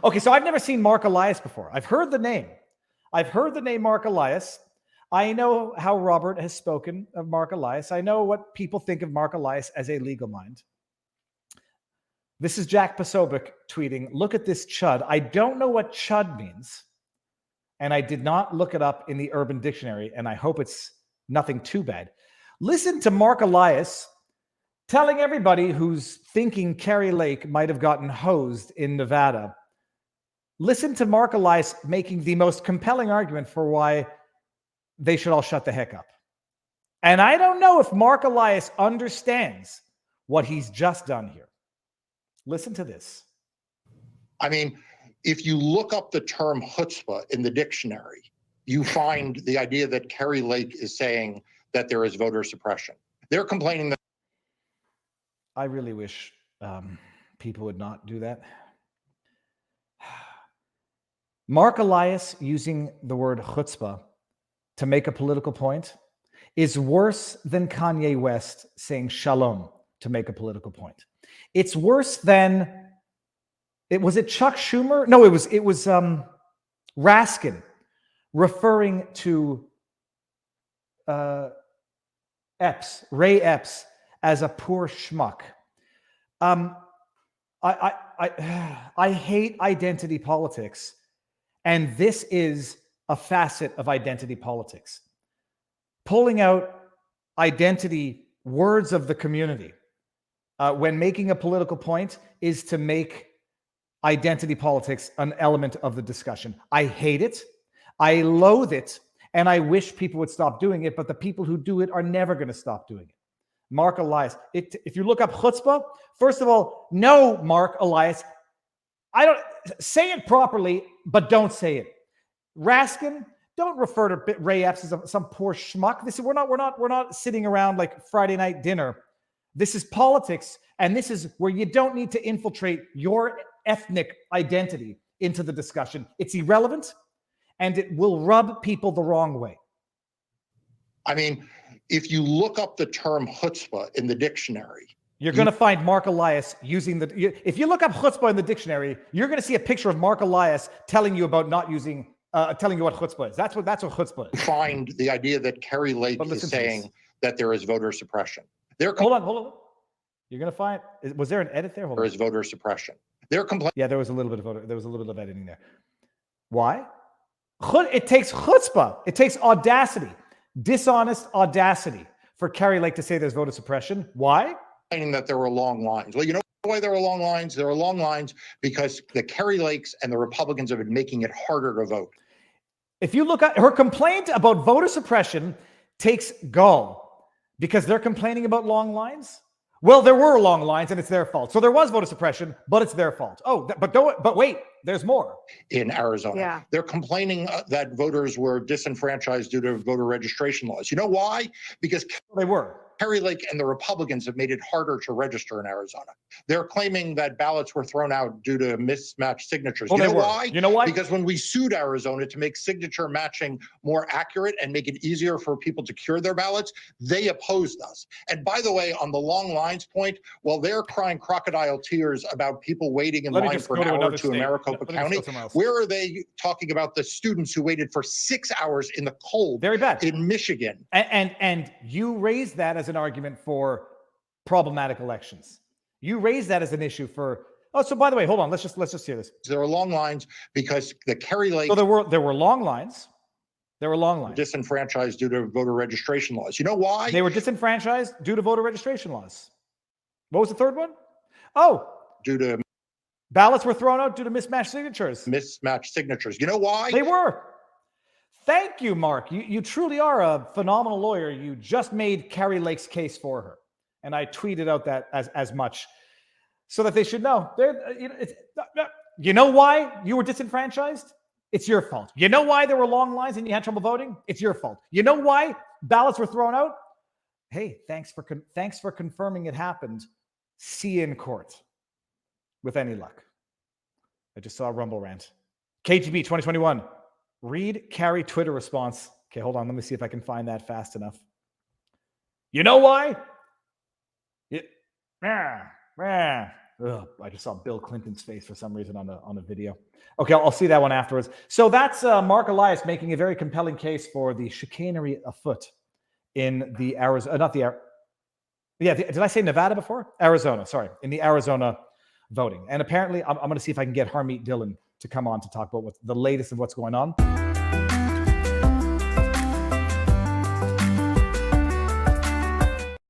Okay, so I've never seen Marc Elias before. I've heard the name. I've heard the name Marc Elias. I know how Robert has spoken of Marc Elias. I know what people think of Marc Elias as a legal mind. This is Jack Posobiec tweeting, look at this chud. I don't know what chud means, and I did not look it up in the Urban Dictionary, and I hope it's nothing too bad. Listen to Marc Elias telling everybody who's thinking Kari Lake might have gotten hosed in Nevada. Listen to Marc Elias making the most compelling argument for why they should all shut the heck up. And I don't know if Marc Elias understands what he's just done here. Listen to this. I mean, if you look up the term chutzpah in the dictionary, you find the idea that Kari Lake is saying that there is voter suppression. They're complaining that. I really wish people would not do that. Marc Elias using the word chutzpah to make a political point is worse than Kanye West saying shalom to make a political point. It's worse than was it Chuck Schumer? No, it was Raskin referring to Ray Epps as a poor schmuck. I hate identity politics, and this is a facet of identity politics. Pulling out identity words of the community when making a political point is to make identity politics an element of the discussion. I hate it. I loathe it. And I wish people would stop doing it. But the people who do it are never going to stop doing it. Marc Elias. If you look up chutzpah, first of all, no, Marc Elias. I don't say it properly, but don't say it. Raskin, don't refer to Ray Epps as some poor schmuck. We're not sitting around like Friday night dinner. This is politics, and this is where you don't need to infiltrate your ethnic identity into the discussion. It's irrelevant, and it will rub people the wrong way. I mean, if you look up the term chutzpah in the dictionary, you're going to find Marc Elias using if you look up chutzpah in the dictionary, you're going to see a picture of Marc Elias telling you about not using, telling you what chutzpah is. That's what chutzpah is. Find the idea that Kari Lake is saying that there is voter suppression. Hold on. You're going to find, was there an edit there? There is voter suppression. They're complaining. Yeah, there was a little bit of editing there. Why? It takes chutzpah. It takes audacity, dishonest audacity for Kari Lake to say there's voter suppression. Why? That there were long lines. Well, you know why there were long lines? There were long lines because the Kari Lakes and the Republicans have been making it harder to vote. If you look at her complaint about voter suppression, takes gall because they're complaining about long lines. Well, there were long lines, and it's their fault. So there was voter suppression, but it's their fault. Oh, but wait, there's more. In Arizona, yeah. They're complaining that voters were disenfranchised due to voter registration laws. You know why? Because they were. Kari Lake and the Republicans have made it harder to register in Arizona. They're claiming that ballots were thrown out due to mismatched signatures. Well, why? You know why? Because when we sued Arizona to make signature matching more accurate and make it easier for people to cure their ballots, they opposed us. And by the way, on the long lines point, while they're crying crocodile tears about people waiting in line for an hour to Maricopa County, where are they talking about the students who waited for 6 hours in the cold? Very bad. In Michigan. And you raised that as an argument for problematic elections. You raised that as an issue for. Oh, so by the way, hold on. Let's just hear this. There are long lines because the Kari Lake. So there were long lines. There were long lines. Disenfranchised due to voter registration laws. You know why? They were disenfranchised due to voter registration laws. What was the third one? Oh, due to ballots were thrown out due to mismatched signatures. Mismatched signatures. You know why? They were. Thank you, Marc. You truly are a phenomenal lawyer. You just made Kari Lake's case for her. And I tweeted out that as much so that they should know. You know why you were disenfranchised? It's your fault. You know why there were long lines and you had trouble voting? It's your fault. You know why ballots were thrown out? Hey, thanks for confirming it happened. See you in court with any luck. I just saw a Rumble rant. KGB 2021. Read Kari Twitter response. Okay, hold on. Let me see if I can find that fast enough. You know why? I just saw Bill Clinton's face for some reason on a video. Okay, I'll see that one afterwards. So that's Marc Elias making a very compelling case for the chicanery afoot in the Arizona, not the, yeah, did I say Nevada before? Arizona, sorry, in the Arizona voting. And apparently, I'm going to see if I can get Harmeet Dillon to come on to talk about the latest of what's going on.